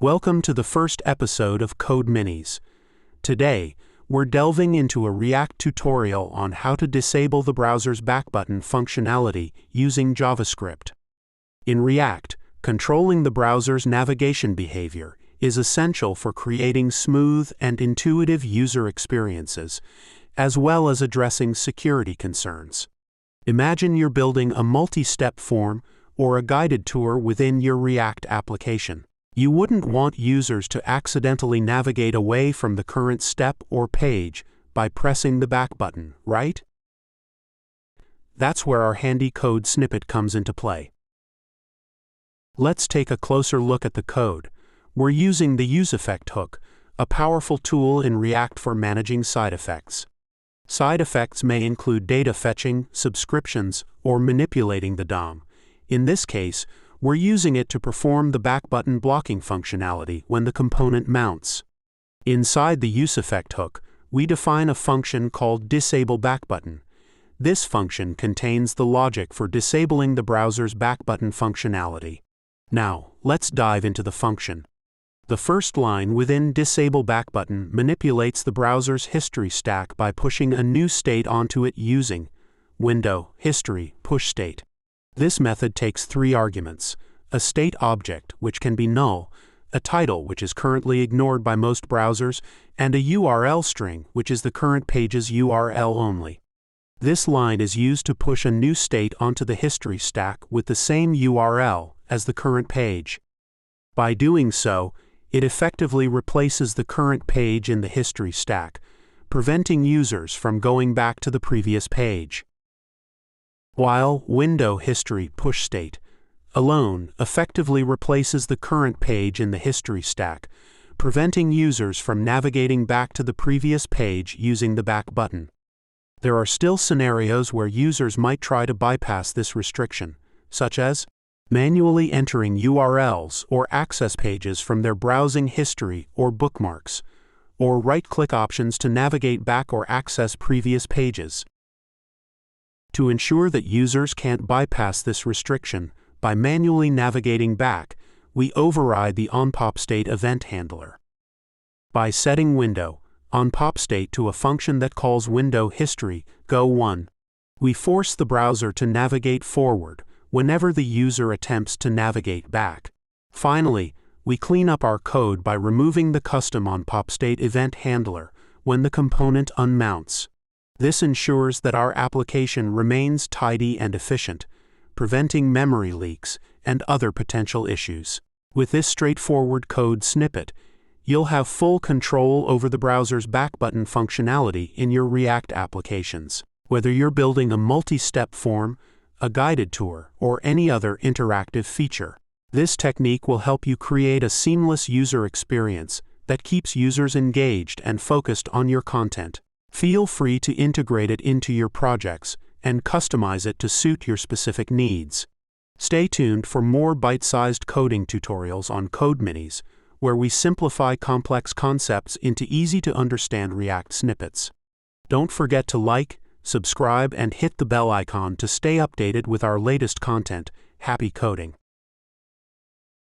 Welcome to the first episode of Code Minis. Today, we're delving into a React tutorial on how to disable the browser's back button functionality using JavaScript. In React, controlling the browser's navigation behavior is essential for creating smooth and intuitive user experiences, as well as addressing security concerns. Imagine you're building a multi-step form or a guided tour within your React application. You wouldn't want users to accidentally navigate away from the current step or page by pressing the back button, right? That's where our handy code snippet comes into play. Let's take a closer look at the code. We're using the useEffect hook, a powerful tool in React for managing side effects. Side effects may include data fetching, subscriptions, or manipulating the DOM. In this case, we're using it to perform the back button blocking functionality when the component mounts. Inside the useEffect hook, we define a function called disableBackButton. This function contains the logic for disabling the browser's back button functionality. Now, let's dive into the function. The first line within disableBackButton manipulates the browser's history stack by pushing a new state onto it using window history pushState. This method takes three arguments: a state object, which can be null, a title, which is currently ignored by most browsers, and a URL string, which is the current page's URL only. This line is used to push a new state onto the history stack with the same URL as the current page. By doing so, it effectively replaces the current page in the history stack, preventing users from going back to the previous page. While window history pushState alone effectively replaces the current page in the history stack, preventing users from navigating back to the previous page using the back button. There are still scenarios where users might try to bypass this restriction, such as manually entering URLs or access pages from their browsing history or bookmarks, or right-click options to navigate back or access previous pages. To ensure that users can't bypass this restriction by manually navigating back, we override the onPopState event handler. By setting window onPopState to a function that calls window history go1, we force the browser to navigate forward whenever the user attempts to navigate back. Finally, we clean up our code by removing the custom onPopState event handler when the component unmounts. This ensures that our application remains tidy and efficient, preventing memory leaks and other potential issues. With this straightforward code snippet, you'll have full control over the browser's back button functionality in your React applications. Whether you're building a multi-step form, a guided tour, or any other interactive feature, this technique will help you create a seamless user experience that keeps users engaged and focused on your content. Feel free to integrate it into your projects and customize it to suit your specific needs. Stay tuned for more bite-sized coding tutorials on Code Minis, where we simplify complex concepts into easy-to-understand React snippets. Don't forget to like, subscribe, and hit the bell icon to stay updated with our latest content. Happy coding!